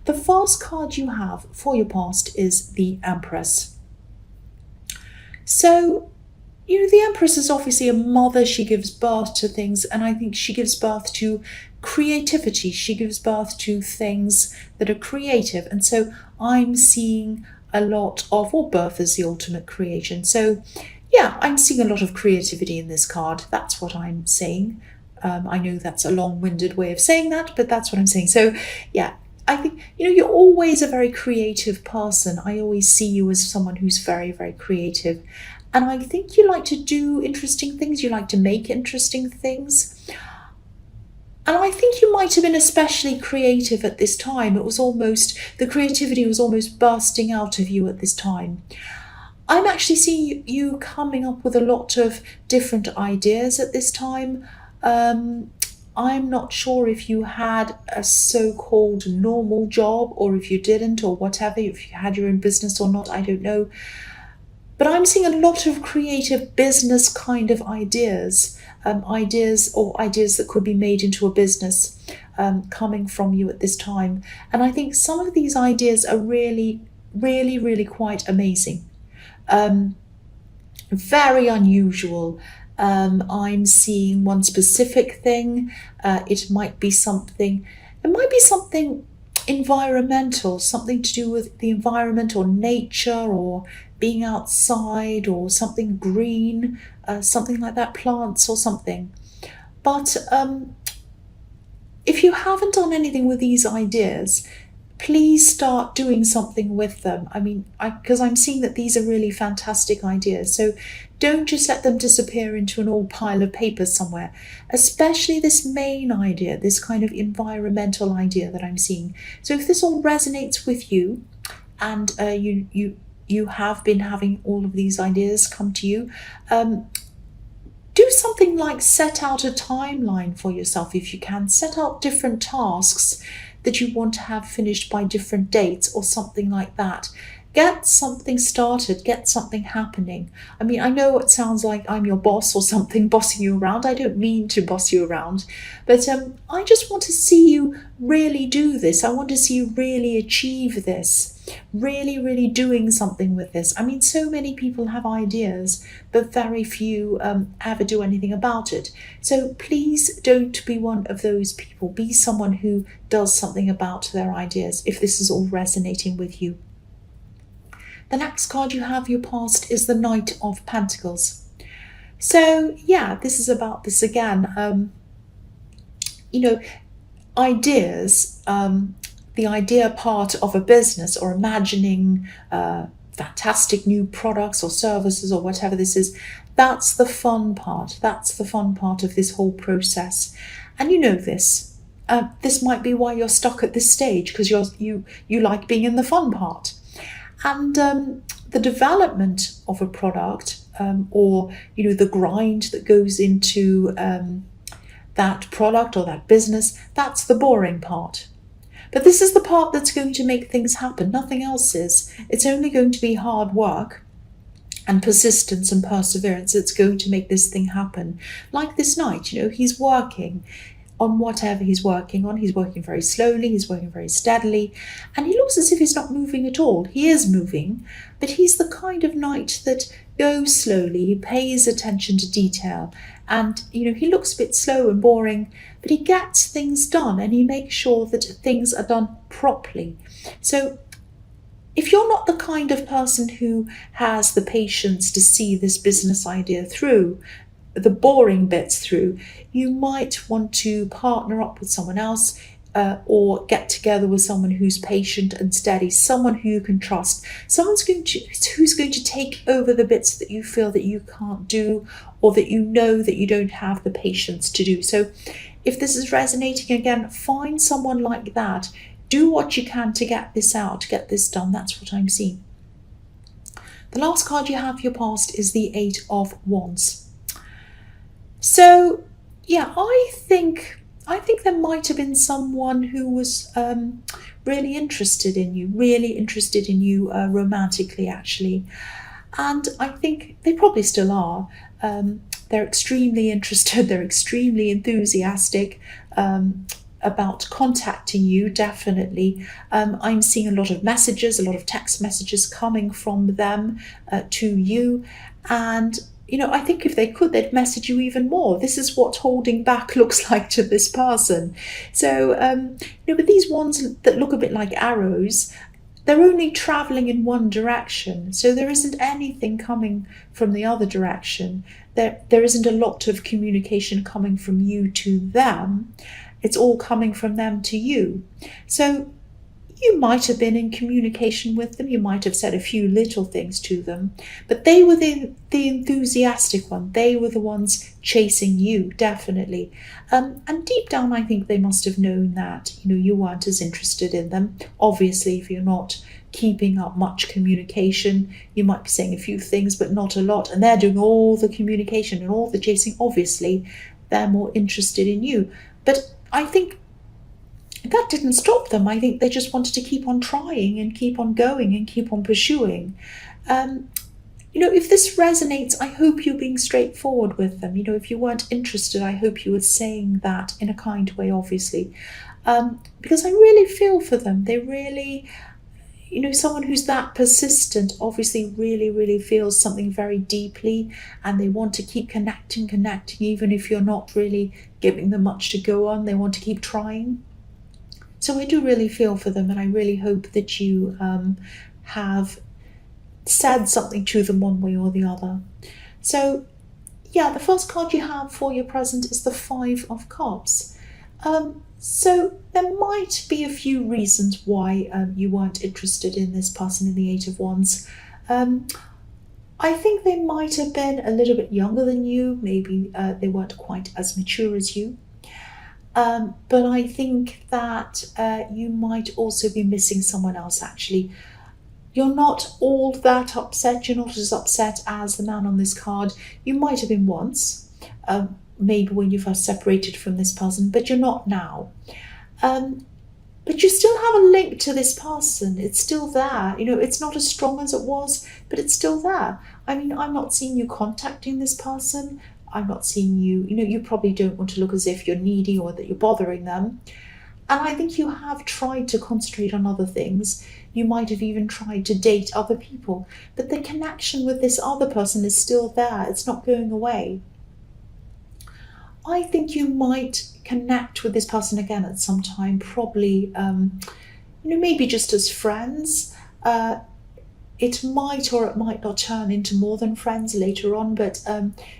The first card you have for your past is the Empress. So, the Empress is obviously a mother. She gives birth to things, and I think she gives birth to creativity. She gives birth to things that are creative. And so I'm seeing a lot of, or birth is the ultimate creation. So yeah, I'm seeing a lot of creativity in this card. That's what I'm saying. I know that's a long-winded way of saying that, but that's what I'm saying. So yeah, I think, you're always a very creative person. I always see you as someone who's very, very creative. And I think you like to do interesting things. You like to make interesting things. And I think you might have been especially creative at this time. The creativity was almost bursting out of you at this time. I'm actually seeing you coming up with a lot of different ideas at this time. I'm not sure if you had a so-called normal job or if you didn't or whatever, if you had your own business or not, I don't know. But I'm seeing a lot of creative business kind of ideas, ideas that could be made into a business coming from you at this time. And I think some of these ideas are really, really, really quite amazing. Very unusual. I'm seeing one specific thing. It might be something environmental, something to do with the environment or nature or being outside or something green, something like that, plants or something. But if you haven't done anything with these ideas, please start doing something with them. I mean, because I'm seeing that these are really fantastic ideas. So don't just let them disappear into an old pile of papers somewhere, especially this main idea, this kind of environmental idea that I'm seeing. So if this all resonates with you and you have been having all of these ideas come to you, do something like set out a timeline for yourself if you can. Set out different tasks that you want to have finished by different dates or something like that. Get something started, get something happening. I mean, I know it sounds like I'm your boss or something, bossing you around. I don't mean to boss you around, but I just want to see you really do this. I want to see you really achieve this, really, really doing something with this. I mean, so many people have ideas, but very few ever do anything about it. So please don't be one of those people. Be someone who does something about their ideas if this is all resonating with you. The next card you have, your past, is the Knight of Pentacles. So yeah, this is about this again. Ideas, the idea part of a business or imagining fantastic new products or services or whatever this is, that's the fun part. That's the fun part of this whole process. And you know this. This might be why you're stuck at this stage, because you like being in the fun part. And the development of a product or, the grind that goes into that product or that business, that's the boring part. But this is the part that's going to make things happen. Nothing else is. It's only going to be hard work and persistence and perseverance that's going to make this thing happen. Like this knight, he's working on whatever he's working on. He's working very slowly, he's working very steadily, and he looks as if he's not moving at all. He is moving, but he's the kind of knight that goes slowly, he pays attention to detail, and he looks a bit slow and boring, but he gets things done and he makes sure that things are done properly. So if you're not the kind of person who has the patience to see this business idea through, the boring bits through, you might want to partner up with someone else or get together with someone who's patient and steady, someone who you can trust, someone who's going to take over the bits that you feel that you can't do or that you know that you don't have the patience to do. So if this is resonating again, find someone like that. Do what you can to get this out, get this done. That's what I'm seeing. The last card you have for your past is the Eight of Wands. So, yeah, I think there might have been someone who was really interested in you, romantically, actually. And I think they probably still are. They're extremely interested, they're extremely enthusiastic. about contacting you, definitely. I'm seeing a lot of messages, a lot of text messages coming from them to you. And, I think if they could, they'd message you even more. This is what holding back looks like to this person. So, but these ones that look a bit like arrows, they're only traveling in one direction. So there isn't anything coming from the other direction. There isn't a lot of communication coming from you to them. It's all coming from them to you. So you might have been in communication with them. You might have said a few little things to them, but they were the enthusiastic one. They were the ones chasing you, definitely. And deep down, I think they must have known that, you weren't as interested in them. Obviously, if you're not keeping up much communication, you might be saying a few things, but not a lot. And they're doing all the communication and all the chasing. Obviously, they're more interested in you. But I think that didn't stop them. I think they just wanted to keep on trying and keep on going and keep on pursuing. If this resonates, I hope you're being straightforward with them. If you weren't interested, I hope you were saying that in a kind way, obviously. Because I really feel for them. They really, someone who's that persistent obviously really, really feels something very deeply, and they want to keep connecting, even if you're not really giving them much to go on. They want to keep trying. So I do really feel for them, and I really hope that you have said something to them one way or the other. So, the first card you have for your present is the 5 of Cups. So there might be a few reasons why you weren't interested in this person in the 8 of Wands. I think they might have been a little bit younger than you. Maybe they weren't quite as mature as you. But I think that you might also be missing someone else, actually. You're not all that upset. You're not as upset as the man on this card. You might have been once, maybe when you first separated from this person, but you're not now. But you still have a link to this person. It's still there. It's not as strong as it was, but it's still there. I mean, I'm not seeing you contacting this person. I'm not seeing you, you probably don't want to look as if you're needy or that you're bothering them. And I think you have tried to concentrate on other things. You might have even tried to date other people. But the connection with this other person is still there. It's not going away. I think you might connect with this person again at some time, probably, maybe just as friends. It might or it might not turn into more than friends later on, but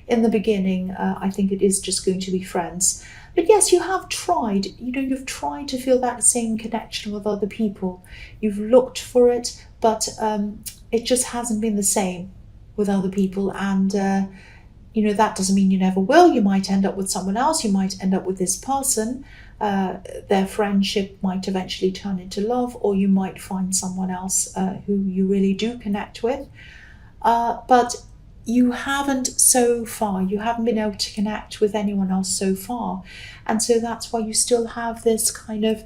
in the beginning, I think it is just going to be friends. But yes, you have tried, you've tried to feel that same connection with other people. You've looked for it, but it just hasn't been the same with other people. And, that doesn't mean you never will. You might end up with someone else. You might end up with this person. Their friendship might eventually turn into love, or you might find someone else who you really do connect with. But you haven't so far. You haven't been able to connect with anyone else so far. And so that's why you still have this kind of,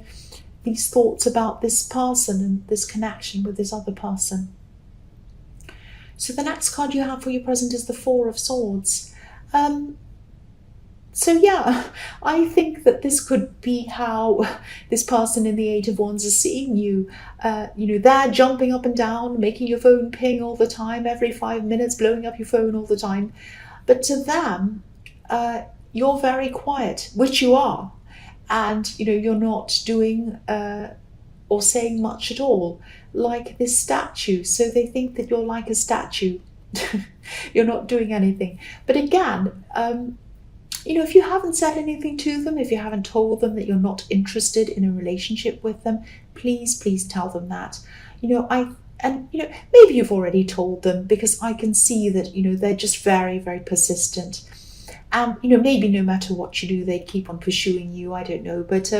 these thoughts about this person and this connection with this other person. So the next card you have for your present is the 4 of Swords. So I think that this could be how this person in the 8 of Wands is seeing you. They're jumping up and down, making your phone ping all the time, every 5 minutes, blowing up your phone all the time. But to them, you're very quiet, which you are. And, you're not doing or saying much at all, like this statue. So they think that you're like a statue. You're not doing anything. But again, if you haven't said anything to them, if you haven't told them that you're not interested in a relationship with them, please tell them that. Maybe you've already told them, because I can see that, they're just very, very persistent. And, maybe no matter what you do, they keep on pursuing you. I don't know. But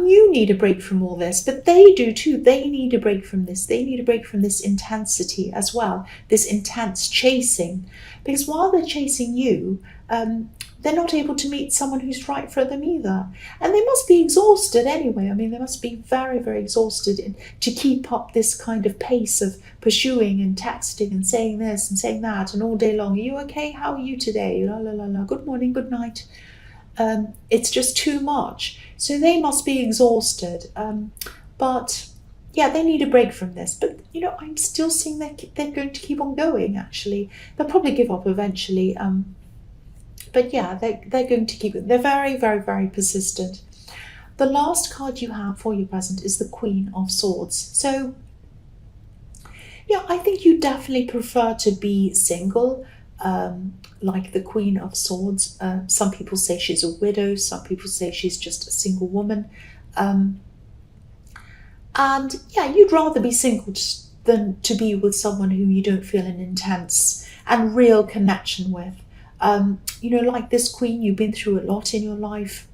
you need a break from all this, but they do too. They need a break from this. They need a break from this intensity as well, this intense chasing. Because while they're chasing you, they're not able to meet someone who's right for them either. And they must be exhausted anyway. I mean, they must be very, very exhausted to keep up this kind of pace of pursuing and texting and saying this and saying that and all day long. Are you okay? How are you today? La la la la. Good morning, good night. It's just too much. So they must be exhausted. But yeah, they need a break from this. But I'm still seeing that they're going to keep on going. Actually, they'll probably give up eventually. But yeah, they're going to keep it. They're very, very, very persistent. The last card you have for your present is the Queen of Swords. So yeah, I think you definitely prefer to be single, like the Queen of Swords. Some people say she's a widow, some people say she's just a single woman. And yeah, you'd rather be single than to be with someone who you don't feel an intense and real connection with. Like this Queen, you've been through a lot in your life,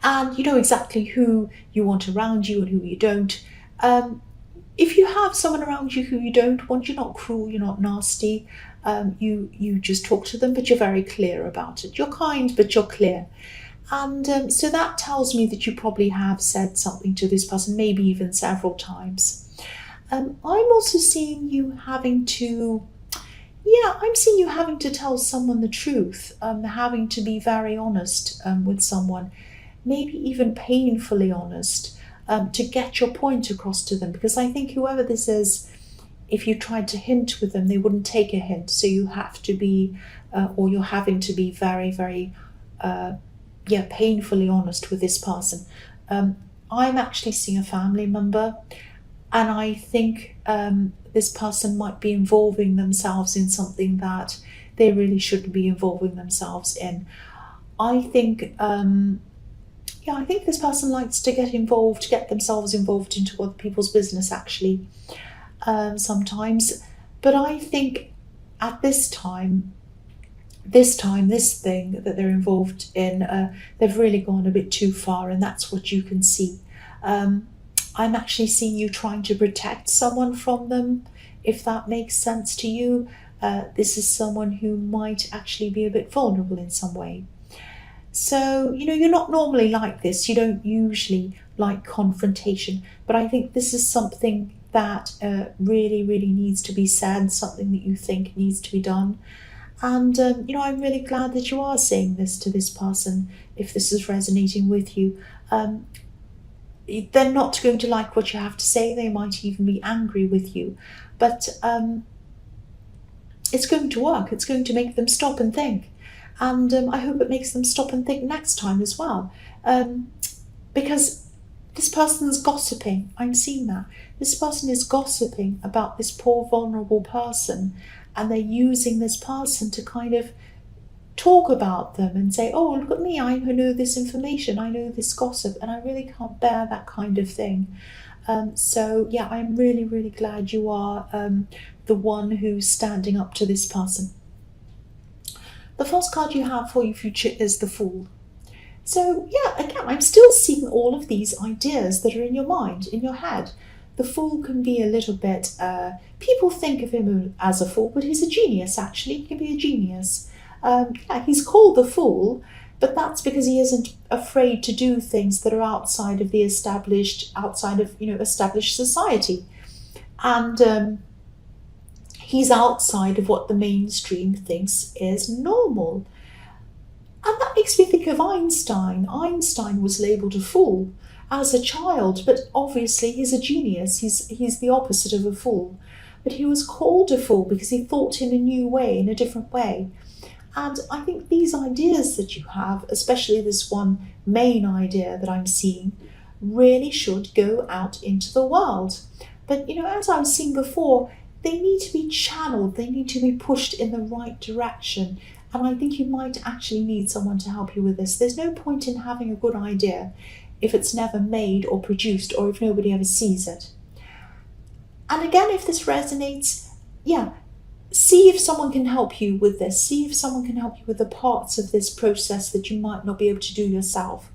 and you know exactly who you want around you and who you don't. If you have someone around you who you don't want, you're not cruel, you're not nasty. You just talk to them, but you're very clear about it. You're kind, but you're clear. And so that tells me that you probably have said something to this person, maybe even several times. I'm also seeing you having to, I'm seeing you having to tell someone the truth, having to be very honest with someone, maybe even painfully honest, to get your point across to them. Because I think whoever this is, if you tried to hint with them, they wouldn't take a hint. So you have to be, or you're having to be very, very, painfully honest with this person. I'm actually seeing a family member, and I think this person might be involving themselves in something that they really shouldn't be involving themselves in. I think, I think this person likes to get themselves involved into other people's business, actually, sometimes. But I think at this thing that they're involved in, they've really gone a bit too far, and that's what you can see. I'm actually seeing you trying to protect someone from them, if that makes sense to you. This is someone who might actually be a bit vulnerable in some way. So, you're not normally like this. You don't usually like confrontation, but I think this is something that really, really needs to be said, something that you think needs to be done. And, I'm really glad that you are saying this to this person, if this is resonating with you. They're not going to like what you have to say. They might even be angry with you. But it's going to work. It's going to make them stop and think. And I hope it makes them stop and think next time as well. Because this person's gossiping. I'm seeing that. This person is gossiping about this poor, vulnerable person. And they're using this person to kind of talk about them and say, oh, look at me, I know this information, I know this gossip, and I really can't bear that kind of thing. So yeah, I'm really, really glad you are the one who's standing up to this person. The first card you have for your future is the Fool. So yeah, again, I'm still seeing all of these ideas that are in your mind, in your head. The Fool can be a little bit, people think of him as a fool, but he's a genius, actually. He can be a genius. He's called the Fool, but that's because he isn't afraid to do things that are outside of established society. And he's outside of what the mainstream thinks is normal. And that makes me think of Einstein. Einstein was labelled a fool as a child, but obviously he's a genius. He's the opposite of a fool. But he was called a fool because he thought in a new way, in a different way. And I think these ideas that you have, especially this one main idea that I'm seeing, really should go out into the world. But, as I was seeing before, they need to be channeled. They need to be pushed in the right direction. And I think you might actually need someone to help you with this. There's no point in having a good idea if it's never made or produced, or if nobody ever sees it. And again, if this resonates, see if someone can help you with this. See if someone can help you with the parts of this process that you might not be able to do yourself.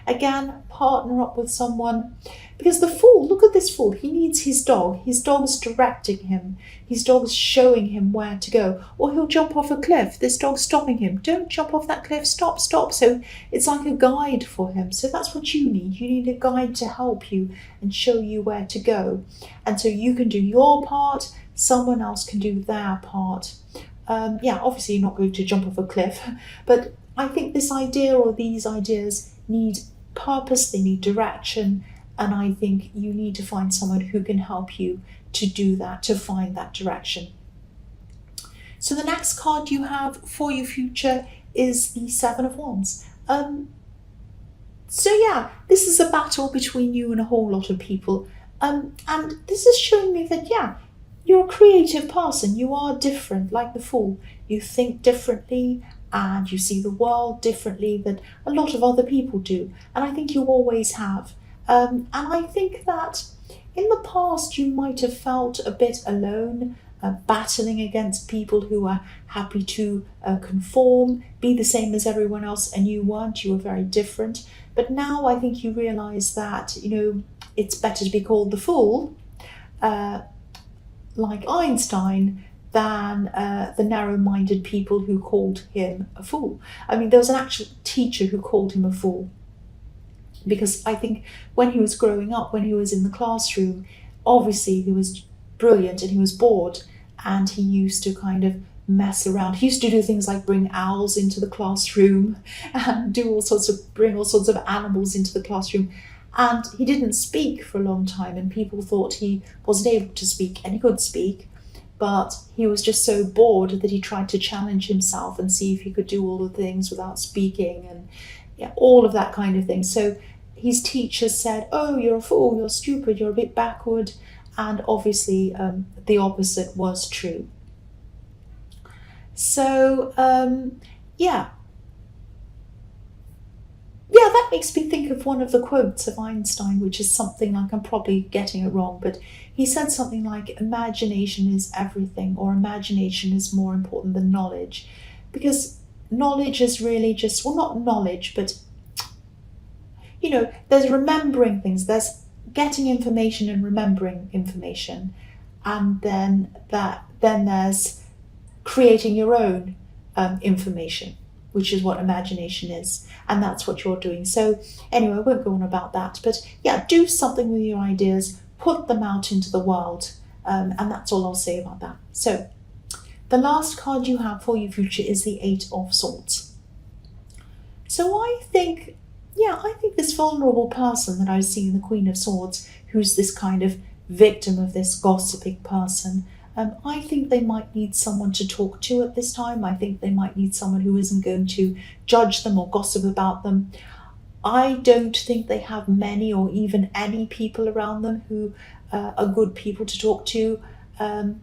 Again, partner up with someone. Because the Fool, look at this Fool, he needs his dog. His dog's directing him. His dog's showing him where to go. Or he'll jump off a cliff. This dog's stopping him. Don't jump off that cliff, stop. So it's like a guide for him. So that's what you need. You need a guide to help you and show you where to go. And so you can do your part, someone else can do their part. Obviously you're not going to jump off a cliff, but I think this idea or these ideas need purpose, they need direction, and I think you need to find someone who can help you to do that, to find that direction. So the next card you have for your future is the Seven of Wands. So yeah, this is a battle between you and a whole lot of people. And this is showing me that, yeah, you're a creative person. You are different, like the Fool. You think differently and you see the world differently than a lot of other people do. And I think you always have. And I think that in the past you might have felt a bit alone, battling against people who are happy to conform, be the same as everyone else, and you weren't. You were very different. But now I think you realise that, it's better to be called the Fool, like Einstein, than the narrow-minded people who called him a fool. I mean, there was an actual teacher who called him a fool, because I think when he was growing up, when he was in the classroom, obviously he was brilliant and he was bored, and he used to kind of mess around. He used to do things like bring owls into the classroom and bring all sorts of animals into the classroom. And he didn't speak for a long time, and people thought he wasn't able to speak, and he could speak, but he was just so bored that he tried to challenge himself and see if he could do all the things without speaking, and yeah, all of that kind of thing. So his teacher said, "Oh, you're a fool, you're stupid, you're a bit backward," and obviously the opposite was true. So yeah, that makes me think of one of the quotes of Einstein, which is something like, I'm probably getting it wrong, but he said something like, imagination is everything, or imagination is more important than knowledge. Because knowledge is really just, well, not knowledge, but, there's remembering things, there's getting information and remembering information. And then there's creating your own information, which is what imagination is. And that's what you're doing. So anyway, I won't go on about that. But yeah, do something with your ideas, put them out into the world. And that's all I'll say about that. So the last card you have for your future is the Eight of Swords. So I think this vulnerable person that I see in the Queen of Swords, who's this kind of victim of this gossiping person, I think they might need someone to talk to at this time. I think they might need someone who isn't going to judge them or gossip about them. I don't think they have many or even any people around them who are good people to talk to. I'm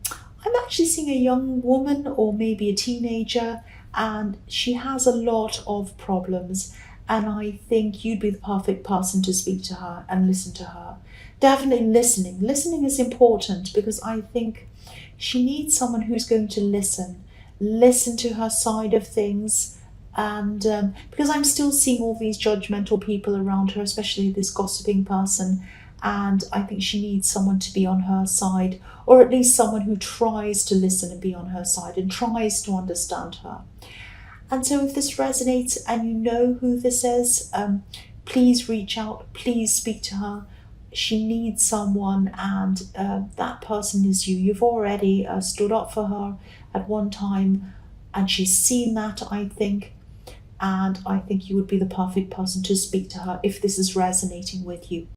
actually seeing a young woman or maybe a teenager, and she has a lot of problems. And I think you'd be the perfect person to speak to her and listen to her. Definitely listening. Listening is important, because I think she needs someone who's going to listen to her side of things. And because I'm still seeing all these judgmental people around her, especially this gossiping person, and I think she needs someone to be on her side, or at least someone who tries to listen and be on her side and tries to understand her. And so if this resonates and you know who this is, please reach out, please speak to her. She needs someone, and that person is you. You've already stood up for her at one time, and she's seen that, I think. And I think you would be the perfect person to speak to her if this is resonating with you.